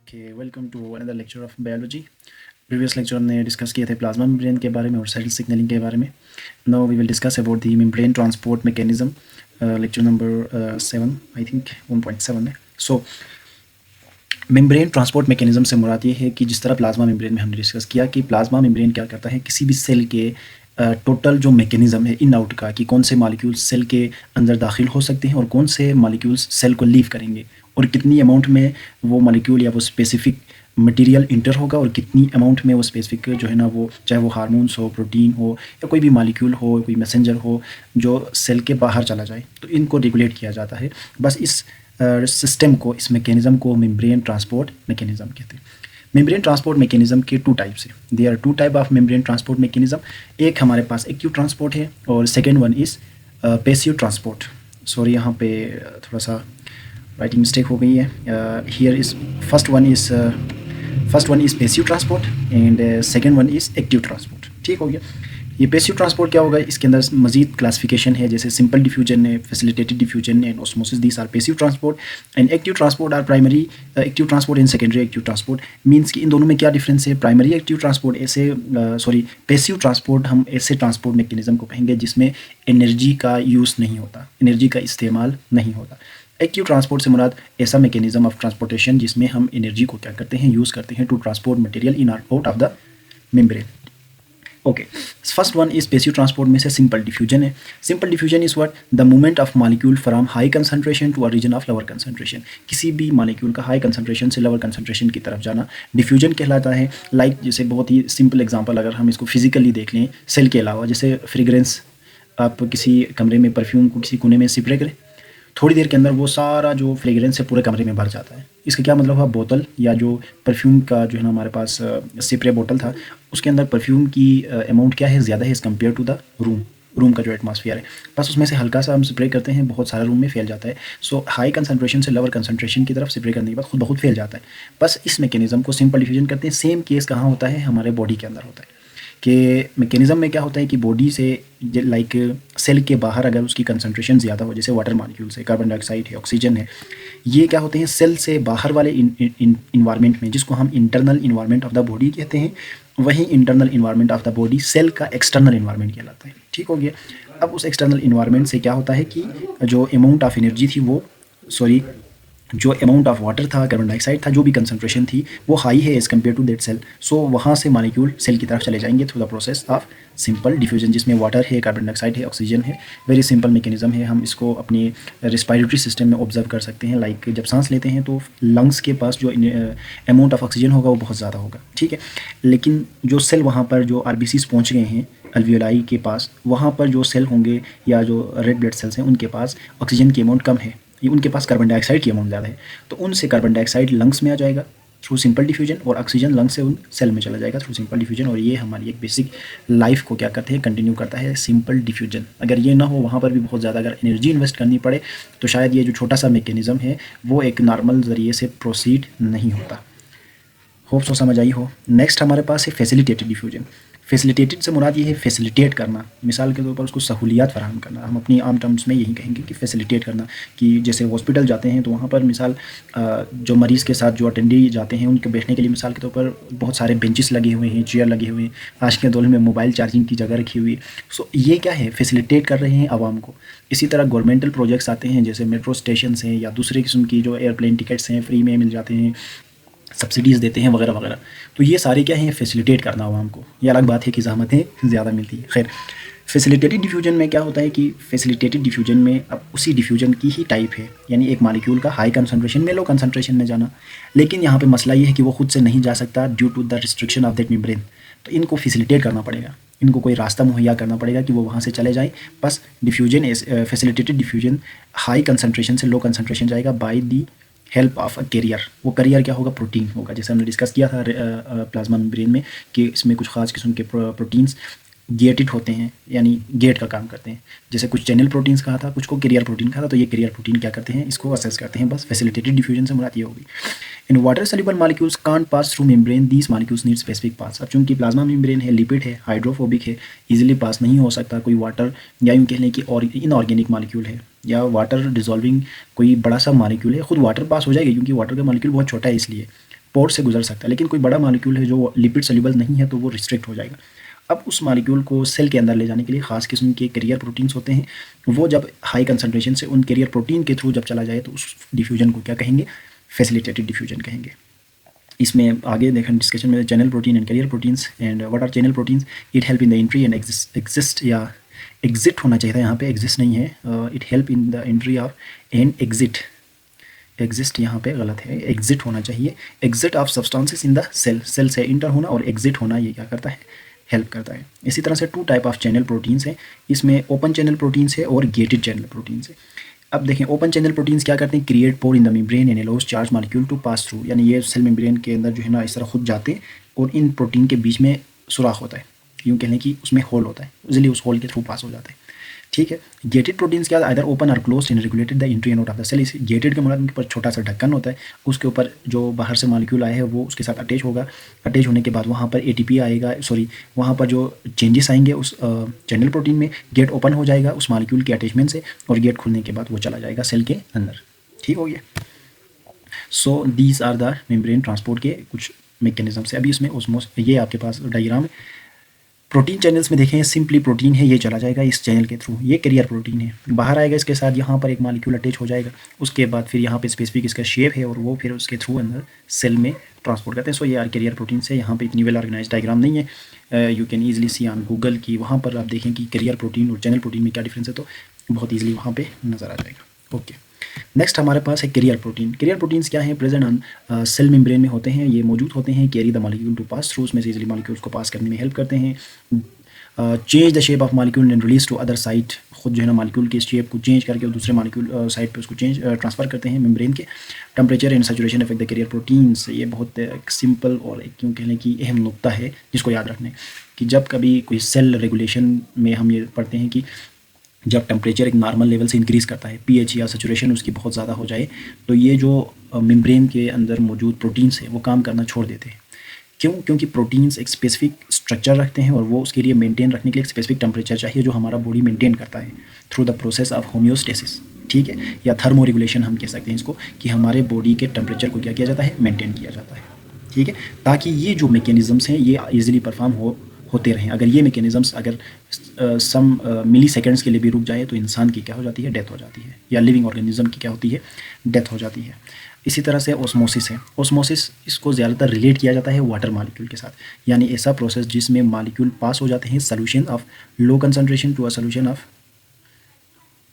Okay, welcome to another lecture of biology. Previous lecture हमने discuss किए थे plasma membrane के बारे में और सेल सिग्नलिंग के बारे में। Now we will discuss about the membrane transport mechanism, lecture number 7 I think 1.7 है। सो मेम्ब्रेन ट्रांसपोर्ट मैकेनिज्म से मुराद ये है कि जिस तरह प्लाज्मा मेम्ब्रेन में हमने डिस्कस किया कि प्लाज्मा मेम्ब्रेन क्या करता है, किसी भी सेल के टोटल जो मैकेनिज्म है इन आउट का, कि कौन से मॉलिक्यूल्स सेल के अंदर दाखिल हो सकते हैं और कौन से मॉलिक्यूल्स सेल को लीव करेंगे, और कितनी अमाउंट में वो मॉलिक्यूल या वो स्पेसिफिक मटेरियल इंटर होगा और कितनी अमाउंट में वो स्पेसिफिक जो है ना, वो चाहे वो हार्मोन्स हो, प्रोटीन हो या कोई भी मॉलिक्यूल हो, कोई मैसेंजर हो जो सेल के बाहर चला जाए, तो इनको रेगुलेट किया जाता है। बस इस सिस्टम को, इस मैकेनिज्म को मेम्ब्रेन ट्रांसपोर्ट मैकेनिज्म कहते हैं। मेम्ब्रेन ट्रांसपोर्ट मैकेनिज्म के टू टाइप्स है। There are two type of membrane transport mechanism. एक हमारे पास एक्टिव ट्रांसपोर्ट है और second one is passive transport. Sorry, यहाँ पे थोड़ा सा राइटिंग मिस्टेक हो गई है। Here is first one is passive transport and second one is active transport. ठीक हो गया। ये पैसिव ट्रांसपोर्ट क्या होगा, इसके अंदर मजीद क्लासिफिकेशन है, जैसे सिंपल डिफ्यूजन है, facilitated diffusion and osmosis, these are passive transport and active transport are primary active transport and secondary active transport. Means कि इन दोनों में क्या डिफरेंस है। Primary active transport passive transport हम ऐसे ट्रांसपोर्ट मैकेनिज्म को कहेंगे जिसमें एनर्जी का यूज़ नहीं होता, एनर्जी का इस्तेमाल नहीं होता। एक्टिव ट्रांसपोर्ट से मुराद ऐसा मैकेनिज्म ऑफ ट्रांसपोर्टेशन जिसमें हम एनर्जी को क्या करते हैं, यूज़ करते हैं to transport material in out of the membrane. Okay, first one is passive transport में से सिंपल डिफ्यूजन है। Simple diffusion is what, the movement of molecule from high concentration to a region of lower concentration. किसी भी molecule का high concentration से lower concentration की तरफ जाना डिफ्यूजन कहलाता है। लाइक जैसे बहुत ही सिंपल एग्जांपल अगर हम इसको फिजिकली देख लें, सेल के अलावा, जैसे फ्रेग्रेंस, आप किसी कमरे में परफ्यूम को किसी कोने में स्प्रे करें, थोड़ी देर के अंदर वो सारा जो फ्रेगरेंस है पूरे कमरे में भर जाता है। इसका क्या मतलब हुआ, बोतल या जो परफ्यूम का जो है ना हमारे पास स्प्रे बोतल था, उसके अंदर परफ्यूम की अमाउंट क्या है, ज़्यादा है as compare to the room का जो एटमॉस्फेयर है। बस उसमें से हल्का सा हम स्प्रे करते हैं, बहुत सारा रूम में फैल जाता है। सो हाई कंसंट्रेशन से लोअर कंसंट्रेशन की तरफ स्प्रे करने के बाद खुद बहुत फैल जाता है। बस इस मैकेनिज्म को सिंपल डिफ्यूजन करते हैं। सेम केस कहाँ होता है, हमारे बॉडी के अंदर होता है। कि मैकेनिज्म में क्या होता है कि बॉडी से लाइक सेल के बाहर अगर उसकी कंसंट्रेशन ज़्यादा हो, जैसे वाटर मॉलिक्यूल्स है, कार्बन डाइऑक्साइड है, ऑक्सीजन है, ये क्या होते हैं सेल से बाहर वाले इन्वायरमेंट में, जिसको हम internal environment of the body कहते हैं, वही internal environment of the body cell का एक्सटर्नल इन्वायरमेंट कहलाता है। ठीक हो गया। अब उस एक्सटर्नल इन्वायरमेंट से क्या होता है कि जो अमाउंट ऑफ एनर्जी थी वो जो अमाउंट ऑफ वाटर था, कार्बन डाइऑक्साइड था, जो भी कंसंट्रेशन थी वो हाई है as compare to that cell. So वहाँ से मॉलिक्यूल सेल की तरफ चले जाएंगे through the process of simple diffusion, जिसमें वाटर है, कार्बन डाइऑक्साइड है, ऑक्सीजन है। वेरी सिंपल मैकेनिज्म है। हम इसको अपनी रेस्पिरेटरी सिस्टम में ऑब्जर्व कर सकते हैं। लाइक जब सांस लेते हैं तो लंग्स के पास जो अमाउंट ऑफ ऑक्सीजन होगा वो बहुत ज़्यादा होगा, ठीक है। लेकिन जो सेल वहाँ पर जो RBCs पहुँच गए हैं अल्वियोलाई के पास, वहाँ पर जो सेल होंगे या जो रेड ब्लड सेल्स हैं उनके पास ऑक्सीजन की अमाउंट कम है, उनके पास कार्बन डाइऑक्साइड की अमाउंट ज़्यादा है। तो उनसे कार्बन डाइऑक्साइड लंग्स में आ जाएगा थ्रू सिंपल डिफ्यूजन, और ऑक्सीजन लंग्स से उन सेल में चला जाएगा थ्रू सिंपल डिफ्यूजन। और ये हमारी एक बेसिक लाइफ को क्या करते हैं, कंटिन्यू करता है सिंपल डिफ्यूजन। अगर ये ना हो, वहाँ पर भी बहुत ज़्यादा अगर एनर्जी इन्वेस्ट करनी पड़े, तो शायद ये जो छोटा सा मैकेनिज्म है वो एक नॉर्मल ज़रिए से प्रोसीड नहीं होता। होप सो समझ आई हो। नेक्स्ट हमारे पास है फैसिलिटेटेड डिफ्यूजन। फैसिलिटेटेड से मुराद ये है फैसिलिटेट करना, मिसाल के तौर पर उसको सहूलियात फराहम करना। हम अपनी आम टर्म्स में यही कहेंगे कि फैसिलिटेट करना, कि जैसे हॉस्पिटल जाते हैं तो वहाँ पर मिसाल जो मरीज़ के साथ जो अटेंडी जाते हैं उनके बैठने के लिए मिसाल के तौर पर बहुत सारे बेंचेस लगे हुए हैं, चेयर लगे हुए हैं, आज के दौर में मोबाइल चार्जिंग की जगह रखी हुई। सो ये क्या है, फैसिलिटेट कर रहे हैं आवाम को। इसी तरह गवर्नमेंटल प्रोजेक्ट्स आते हैं, जैसे मेट्रो स्टेशन हैं या दूसरे किस्म की जो एयरप्लेन टिकट्स हैं फ्री में मिल जाते हैं, सब्सिडीज़ देते हैं वगैरह वगैरह। तो ये सारे क्या हैं, फैसिलिटेट करना आवाम को। ये अलग बात है कि ज़हमतें ज़्यादा मिलती है। खैर, फैसिलिटेटेड डिफ्यूजन में क्या होता है कि फैसिलिटेटेड डिफ्यूजन में अब उसी डिफ्यूजन की ही टाइप है, यानी एक मॉलिक्यूल का हाई कंसंट्रेशन में लो कंसंट्रेशन में जाना। लेकिन यहाँ पे मसला ये है कि वो खुद से नहीं जा सकता due to the restriction of that membrane. तो इनको फैसिलिटेट करना पड़ेगा, इनको कोई रास्ता मुहैया करना पड़ेगा कि वो वहाँ से चले जाएँ। बस diffusion facilitated diffusion high concentration से लो कंसंट्रेशन जाएगा by the help of a carrier. वो कैरियर क्या होगा, प्रोटीन होगा। जैसे हमने डिस्कस किया था प्लाज्मा मेम्ब्रेन में कि इसमें कुछ खास किस्म के प्रोटीन्स गेटेड होते हैं, यानी गेट का काम करते हैं। जैसे कुछ चैनल प्रोटीन्स कहा था, कुछ को कैरियर प्रोटीन कहा था। तो ये कैरियर प्रोटीन क्या करते हैं, इसको असेस करते हैं। बस फैसिलिटेटेड डिफ्यूजन से मुराद ये होगी। इन water soluble molecules can't pass through membrane, these molecules need specific pass. अब चूंकि प्लाज्मा मेम्ब्रेन है, लिपिड है, हाइड्रोफोबिक है, इजीली पास नहीं हो सकता कोई वाटर, या यूँ कह लें कि और इनऑर्गेनिक मॉलिक्यूल है या वाटर डिजॉल्विंग कोई बड़ा सा मॉलिक्यूल है, खुद वाटर पास हो जाएगा क्योंकि वाटर का मॉलिक्यूल बहुत छोटा है इसलिए। पोर्ट से गुजर सकता है, लेकिन कोई बड़ा मॉलिक्यूल है जो लिपिड सोल्यूबल नहीं है तो वो रिस्ट्रिक्ट हो जाएगा। अब उस मॉलिक्यूल को सेल के अंदर ले जाने के लिए ख़ास किस्म के कैरियर प्रोटीन्स होते हैं, वो जब हाई कंसनट्रेशन से उन कैरियर प्रोटीन के थ्रू जब चला जाए तो उस डिफ्यूजन को क्या कहेंगे, फैसिलिटेटेड डिफ्यूजन कहेंगे। इसमें आगे देखें डिस्कशन में channel protein and carrier proteins. And what are channel proteins? It help in the entry and exist, या एग्जिट होना चाहिए था, यहाँ पे एग्जिस्ट नहीं है। It help in the entry of and exit, exist यहाँ पे गलत है, एग्जिट होना चाहिए। Exit of substances in the cell, cell से इंटर होना और एग्जिट होना, ये क्या करता है, हेल्प करता है। इसी तरह से 2 टाइप ऑफ चैनल प्रोटीन्स हैं, इसमें ओपन चैनल प्रोटीन्स है और गेटेड चैनल प्रोटीन्स है। अब देखें ओपन चैनल प्रोटीन्स क्या करते हैं, create pore in the membrane and allows charge molecule to pass through, यानी ये सेल मेम्ब्रेन के अंदर जो है ना इस तरह खुद जाते हैं और इन प्रोटीन के बीच में सुराख होता है, यूँ कह लें कि उसमें होल होता है, इजीली उस होल के थ्रू पास हो जाते हैं। ठीक है, गेटेड प्रोटीन्स क्या, आइदर ओपन और close and regulated the entry and out of the cell. इस गेटेड के मतलब उनके ऊपर छोटा सा ढक्कन होता है, उसके ऊपर जो बाहर से मॉलिक्यूल आया है वो उसके साथ अटैच होगा, अटैच होने के बाद वहाँ पर ATP आएगा, सॉरी वहाँ पर जो चेंजेस आएंगे उस चैनल प्रोटीन में, गेट ओपन हो जाएगा उस मॉलिक्यूल के अटैचमेंट से और गेट खुलने के बाद वो चला जाएगा सेल के अंदर। ठीक हो गया। So these are the membrane transport के कुछ मैकेनिज्म है। अभी इसमें ओस्मोस, ये आपके पास डायग्राम है। प्रोटीन चैनल्स में देखें सिंपली प्रोटीन है, ये चला जाएगा इस चैनल के थ्रू, ये कैरियर प्रोटीन है, बाहर आएगा इसके साथ, यहाँ पर एक मॉलिक्यूल अटैच हो जाएगा, उसके बाद फिर यहाँ पे स्पेसिफिक इसका शेप है और वो फिर उसके थ्रू अंदर सेल में ट्रांसपोर्ट करते हैं। सो ये आर कैरियर प्रोटीन से, यहाँ पे इतनी वेल ऑर्गेनाइज डायग्राम नहीं है, you can easily see on Google की, वहाँ पर आप देखें कि कैरियर प्रोटीन और चैनल प्रोटीन में क्या डिफरेंस है, तो बहुत ईजिली वहाँ पर नज़र आ जाएगा। ओके, नेक्स्ट हमारे पास है कैरियर प्रोटीन। कैरियर प्रोटीन्स क्या हैं, प्रेजेंट ऑन सेल मेम्ब्रेन में होते हैं, ये मौजूद होते हैं, carry the molecule to pass through, उसमें से इजीली मॉलिक्यूल्स को पास करने में हेल्प करते हैं। Change the shape of molecule and release to other site, खुद जो है ना मॉलिक्यूल के शेप को चेंज करके और दूसरे मॉलिक्यूल साइट पे उसको ट्रांसफ़र करते हैं मेम्ब्रेन के। Temperature and saturation effect the carrier proteins, ये बहुत सिंपल और क्यों कहने की अहम नुक्ता है जिसको याद रखने कि जब कभी कोई सेल रेगुलेशन में हम ये पढ़ते हैं कि जब टेम्परेचर एक नॉर्मल लेवल से इंक्रीज़ करता है, pH या सैचुरेशन उसकी बहुत ज़्यादा हो जाए, तो ये जो मेम्ब्रेन के अंदर मौजूद प्रोटीन्स है वो काम करना छोड़ देते हैं। क्यों? क्योंकि प्रोटीन्स एक स्पेसिफिक स्ट्रक्चर रखते हैं और वो उसके लिए मेंटेन रखने के लिए एक स्पेसिफिक टेम्परेचर चाहिए जो हमारा बॉडी मेंटेन करता है through the process of homeostasis. ठीक है, या थर्मो रेगुलेशन हम कह सकते हैं इसको, कि हमारे बॉडी के टेम्परेचर को क्या किया जाता है, मेंटेन किया जाता है। ठीक है, ताकि ये जो मैकेनिज़म्स हैं ये ईजिली परफॉर्म होते रहें। अगर ये मैकेनिज़म्स अगर सम मिली सेकेंड्स के लिए भी रुक जाए तो इंसान की क्या हो जाती है, डेथ हो जाती है, या लिविंग ऑर्गेनिज्म की क्या होती है, डेथ हो जाती है। इसी तरह से ओस्मोसिस है। ओस्मोसिस इसको ज़्यादातर रिलेट किया जाता है वाटर मॉलिक्यूल के साथ, यानी ऐसा प्रोसेस जिसमें मॉलिक्यूल पास हो जाते हैं solution of low concentration to a solution of,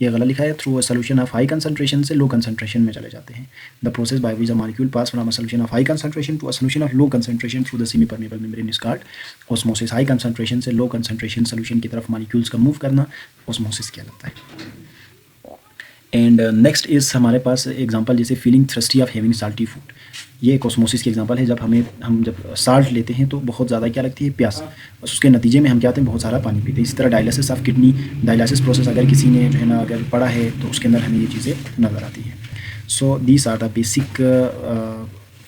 ये गलत लिखा है, through a solution of high concentration से लो कंसनट्रेशन में चले जाते हैं। The process by which the molecule pass from a solution of high concentration to a solution of low concentration through the semi permeable membrane is called osmosis. High concentration से low concentration solution की तरफ molecules का move करना osmosis कहलाता है। And next is हमारे पास example जैसे feeling thirsty of having salty food, ये एक ओस्मोसिस की एग्जांपल है। जब हम जब साल्ट लेते हैं तो बहुत ज़्यादा क्या लगती है, प्यास, उसके नतीजे में हम क्या होते हैं, बहुत सारा पानी पीते हैं। इसी तरह dialysis of kidney, dialysis process अगर किसी ने जो है ना अगर पढ़ा है तो उसके अंदर हमें ये चीज़ें नज़र आती हैं। So these are the basic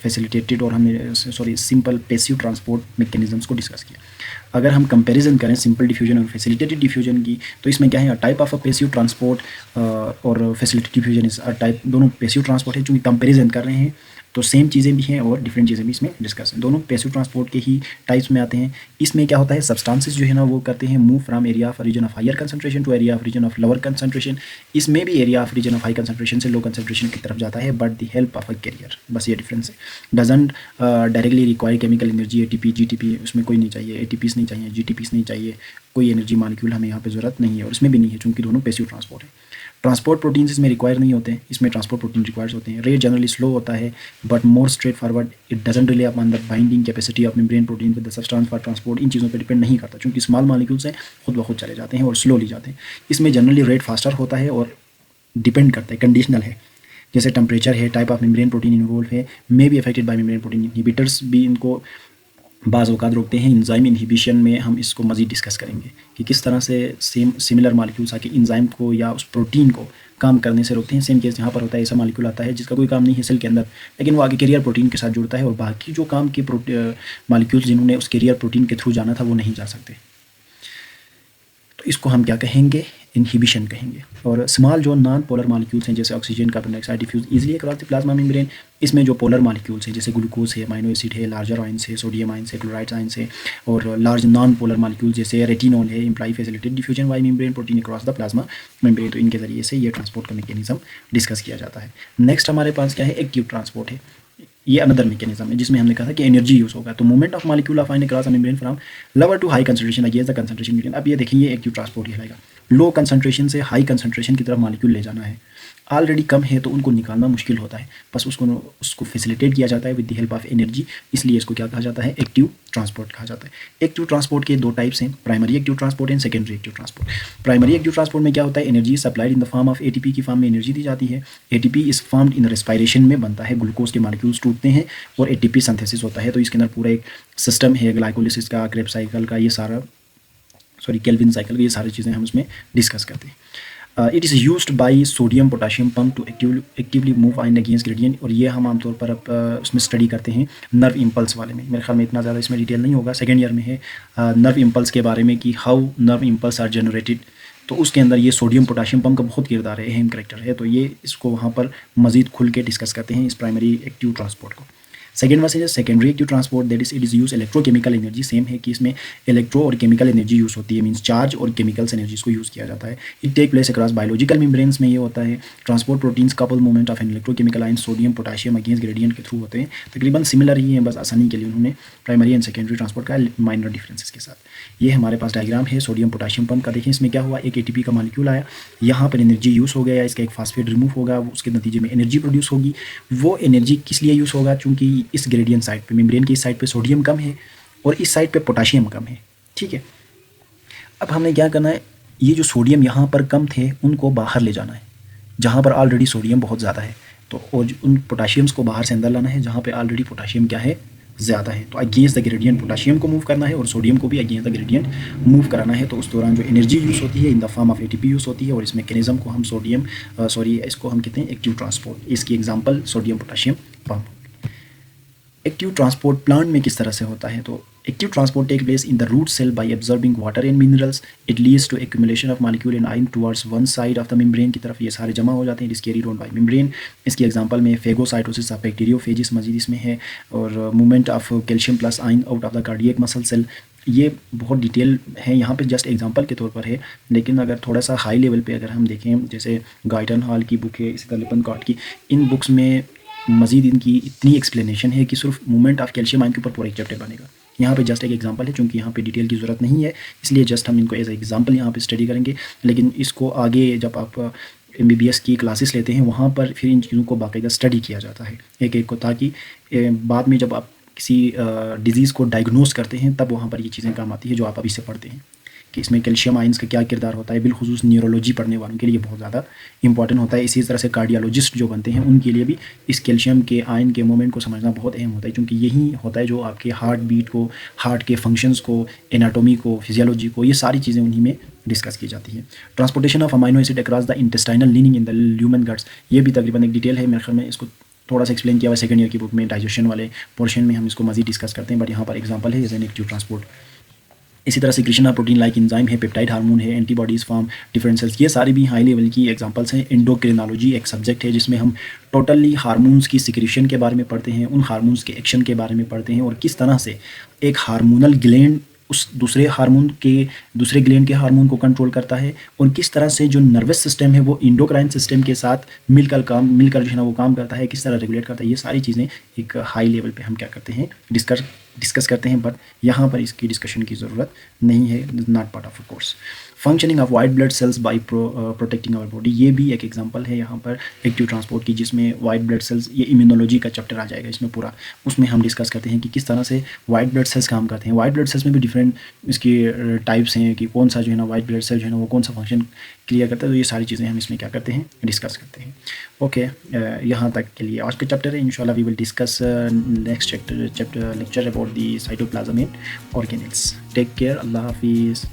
facilitated और हमने सिंपल पैसिव ट्रांसपोर्ट मैकेनिज्म्स को डिस्कस किया। अगर हम कंपैरिजन करें सिंपल डिफ्यूजन और फैसिलिटेटेड डिफ्यूजन की, तो इसमें क्या है, type of a passive transport और फैसिलिटेटेड डिफ्यूजन इस टाइप, दोनों पैसिव ट्रांसपोर्ट है। चूँकि कंपैरिजन कर रहे हैं तो सेम चीज़ें भी हैं और डिफरेंट चीज़ें भी इसमें डिस्कस हैं। दोनों पैसिव ट्रांसपोर्ट के ही टाइप्स में आते हैं। इसमें क्या होता है, सब्सटेंसेस जो है ना वो करते हैं move from area of region of higher concentration to area of region of lower concentration. इसमें भी area of region of high concentration से लो कंसंट्रेशन की तरफ जाता है, but the help of a carrier, बस ये डिफरेंस है। Doesn't directly require chemical energy, ATP GTP उसमें कोई नहीं चाहिए, ATPs नहीं चाहिए, GTPs नहीं चाहिए, कोई एनर्जी मॉलिक्यूल हमें यहाँ पे ज़रूरत नहीं है और इसमें भी नहीं है, चूँकि दोनों पैसिव ट्रांसपोर्ट है। ट्रांसपोर्ट प्रोटीन्स इसमें रिक्वायर नहीं होते हैं, इसमें ट्रांसपोर्ट प्रोटीन रिक्वायर्स होते हैं। रेट जनरली स्लो होता है but more straight forward, it doesn't rely upon the binding capacity of membrane protein with the substance for transport. इन चीज़ों पर डिपेंड नहीं करता, क्योंकि स्मॉल मॉलिक्यूल्स हैं, खुद ब खुद चले जाते हैं और स्लोली जाते हैं। इसमें जनरली रेट फास्टर होता है और डिपेंड करता है, कंडीशनल है, जैसे टेम्परेचर है, type of membrane protein involve है, may be affected by membrane protein inhibitors भी इनको बाज़ औक़ात रोकते हैं। इंजाइम इनहिबिशन में हम इसको मज़ीद डिस्कस करेंगे कि किस तरह से सिमिलर मॉलिक्यूल्स आके इंजाइम को या उस प्रोटीन को काम करने से रोकते हैं। सेम केस यहाँ पर होता है, ऐसा मॉलिक्यूल आता है जिसका कोई काम नहीं है सेल के अंदर, लेकिन वो आगे कैरियर प्रोटीन के साथ जुड़ता है और बाकी जो काम के मॉलिक्यूल्स जिन्होंने उस कैरियर प्रोटीन के थ्रू जाना था वो नहीं जा सकते। तो इसको हम क्या कहेंगे, इनहिबिशन कहेंगे। और स्मॉल जो नॉन पोलर मॉलिक्यूल्स हैं जैसे oxygen, carbon dioxide diffuse easily across the plasma membrane. इसमें जो पोलर मॉलिक्यूल्स हैं जैसे ग्लूकोज है, अमाइनो एसिड है, लार्जर आयंस है, सोडियम आयंस है, क्लोराइड आयंस है, और लार्ज नॉन पोलर मॉलिक्यूल जैसे रेटिनॉल है, imply facilitated diffusion by membrane protein across the plasma membrane. तो इनके जरिए से ये ट्रांसपोर्ट का मैकेनिज्म डिस्कस किया जाता है। नेक्स्ट हमारे पास क्या है, एक्टिव ट्रांसपोर्ट है। ये अनदर मैकेनिज्म है जिसमें हमने कहा था कि एनर्जी यूज होगा। तो movement of molecule of ion across membrane from lower to high concentration against the concentration gradient. अब ये देखिए, ये एक्टिव ट्रांसपोर्ट कहलाएगा। लो कंसंट्रेशन से हाई कंसंट्रेशन की तरफ मॉलिक्यूल ले जाना है। ऑलरेडी कम है तो उनको निकालना मुश्किल होता है, बस उसको फैसिलिटेट किया जाता है with the help of energy. इसलिए इसको क्या कहा जाता है, एक्टिव ट्रांसपोर्ट कहा जाता है। एक्टिव ट्रांसपोर्ट के दो टाइप्स हैं, primary active transport and secondary active transport. Primary active transport में क्या होता है, energy supplied in the form of ATP की फॉर्म में एनर्जी दी जाती है। एटीपी इस फॉर्म्ड इन रेस्पायरेशन में बनता है, ग्लूकोज के मॉलिक्यूल्स टूटते हैं और एटीपी सिंथेसिस होता है। तो इसके अंदर पूरा एक सिस्टम है, ग्लाइकोलिसिस का, क्रेब्स साइकिल का, ये सारा केल्विन साइकिल, ये सारी चीज़ें हम उसमें डिस्कस करते हैं। It is used by sodium potassium pump to actively move ion against gradient. और ये हम आमतौर पर उसमें स्टडी करते हैं नर्व इम्पल्स वाले में। मेरे ख्याल में इतना ज़्यादा इसमें डिटेल नहीं होगा, सेकेंड ईयर में है नर्व इम्पल्स के बारे में कि how nerve impulse are generated. तो उसके अंदर ये सोडियम पोटाशियम पंप का बहुत किरदार है, अहम करेक्टर है। तो ये इसको वहाँ पर मज़ीद खुल के डिस्कस करते हैं इस प्राइमरी एक्टिव ट्रांसपोर्ट को। सेकेंड वर्स है secondary active transport, that is it is use electrochemical energy. Same है कि इसमें इलेक्ट्रो और केमिकल एनर्जी यूज़ होती है, मींस चार्ज और केमिकल्स एनर्जीज को यूज़ किया जाता है। It take place across biological membranes में ये होता है। Transport proteins couple movement of an electrochemical ion sodium potassium against gradient के थ्रू होते हैं। तकरीबन सिमिलर ही है, बस आसानी के लिए उन्होंने प्राइमरी एंड सेकेंडरी ट्रांसपोर्ट का माइनर डिफरेंसेस के साथ। ये हमारे पास डायग्राम है सोडियम पोटाशियम पंप का। देखें इसमें क्या हुआ, एक एटीपी का मॉलिक्यूल आया, यहाँ पर एनर्जी यूज़ हो गया, इसका एक फास्फेट रिमूव होगा, उसके नतीजे में एनर्जी प्रोड्यूस होगी। वो एनर्जी किस लिए यूज़ होगा, चूँकि इस ग्रेडियंट साइड पे मेम्ब्रेन की इस साइड पे सोडियम कम है और इस साइड पे पोटाशियम कम है, ठीक है। अब हमने क्या करना है, ये जो सोडियम यहाँ पर कम थे उनको बाहर ले जाना है, जहाँ पर ऑलरेडी सोडियम बहुत ज़्यादा है। तो और उन पोटाशियम्स को बाहर से अंदर लाना है जहाँ पे ऑलरेडी पोटाशियम क्या है, ज़्यादा है। तो अगेंस्ट द ग्रेडियंट पोटाशियम को मूव करना है और सोडियम को भी अगेंस्ट द ग्रेडियंट मूव कराना है। तो उस दौरान जो एनर्जी यूज़ होती है in the form of ATP use होती है। और इस मैकेनिज्म को हम इसको हम कहते हैं एक्टिव ट्रांसपोर्ट। इसकी example sodium potassium pump. Active transport plant में किस तरह से होता है, तो active transport take place in the root cell by absorbing water and minerals. It leads to accumulation of molecule and ion towards one side of the membrane की तरफ ये सारे जमा हो जाते हैं, it is carried on by membrane. इसकी example में फेगोसाइटोसिस ऑफ बैक्टीरियोफेजिस मजीद इसमें है, और movement of calcium plus ion out of the cardiac muscle cell. ये बहुत डिटेल है, यहाँ पे जस्ट एग्जांपल के तौर पर है, लेकिन अगर थोड़ा सा हाई लेवल पे अगर हम देखें, जैसे गाइटन हॉल की बुक है, इसी तरह लिपनकॉट की, इन बुक्स में मज़ीद इनकी इतनी एक्सप्लेनेशन है कि सिर्फ मूवमेंट ऑफ कैल्शियम आयन के ऊपर पूरा एक चैप्टर बनेगा। यहाँ पे जस्ट एक एग्जांपल है, चूँकि यहाँ पे डिटेल की ज़रूरत नहीं है, इसलिए जस्ट हम इनको एज एग्जांपल यहाँ पे स्टडी करेंगे। लेकिन इसको आगे जब आप MBBS की क्लासेस लेते हैं वहाँ पर फिर इन चीज़ों को बाकायदा स्टडी किया जाता है एक एक को, ताकि बाद में जब आप किसी डिज़ीज़ को डायग्नोस करते हैं तब वहाँ पर ये चीज़ें काम आती है जो आप अभी से पढ़ते हैं कि इसमें कैल्शियम आयंस का क्या किरदार होता है। बिलखुसूस न्यूरोलॉजी पढ़ने वालों के लिए बहुत ज़्यादा इंपॉर्टेंट होता है। इसी तरह से कार्डियोलॉजिस्ट जो बनते हैं उनके लिए भी इस कैल्शियम के आयन के मूवमेंट को समझना बहुत अहम होता है, क्योंकि यही होता है जो आपके हार्ट बीट को, हार्ट के फंक्शंस को, एनाटॉमी को, फिजियोलॉजी को, ये सारी चीज़ें उन्हीं में डिस्कस की जाती है। Transportation of amino acid across the intestinal leaning in the lumen guts, ये भी तकरीबन एक डिटेल है, मेरे ख्याल में इसको थोड़ा सा एक्सप्लेन किया हुआ सेकंड ईयर की बुक में, डाइजेशन वाले पोर्शन में हम इसको मज़ीद डिस्कस करते हैं, बट यहाँ पर एग्जांपल है एज एन एक्टिव ट्रांसपोर्ट। इसी तरह secretion of protein like enzyme है, पेप्टाइड हार्मोन है, एंटीबॉडीज़ फॉर्म डिफरेंट सेल्स, ये सारी भी हाई लेवल की एग्जांपल्स हैं। एंडोक्रिनोलॉजी एक सब्जेक्ट है जिसमें हम टोटली हार्मोन्स की सिक्रीशन के बारे में पढ़ते हैं, उन हार्मोन्स के एक्शन के बारे में पढ़ते हैं और किस तरह से एक हार्मोनल ग्लैंड उस दूसरे ग्लैंड के हार्मोन को कंट्रोल करता है, और किस तरह से जो नर्वस सिस्टम है वो इंडोक्राइन सिस्टम के साथ मिलकर जो है ना वो काम करता है, किस तरह रेगुलेट करता है। ये सारी चीज़ें एक हाई लेवल पे हम क्या करते हैं, डिस्कस करते हैं, बट यहाँ पर इसकी डिस्कशन की ज़रूरत नहीं है, not part of a course. Functioning of white blood cells by protecting our body, ये भी एक एग्जांपल है यहाँ पर एक्टिव ट्रांसपोर्ट की, जिसमें वाइट ब्लड सेल्स, ये इम्यूनोलॉजी का चैप्टर आ जाएगा इसमें पूरा, उसमें हम डिस्कस करते हैं कि किस तरह से वाइट ब्लड सेल्स काम करते हैं। वाइट ब्लड सेल्स में भी डिफरेंट इसकी टाइप्स हैं कि कौन सा जो है ना वाइट ब्लड सेल जो है ना वो कौन सा फंक्शन क्लियर करता है। तो ये सारी चीज़ें हम इसमें क्या करते हैं, डिस्कस करते हैं। ओके, यहाँ तक के लिए आज का चैप्टर है। इंशाल्लाह we will discuss next lecture about the cytoplasm in organelles. Take care, अल्लाह हाफिज़।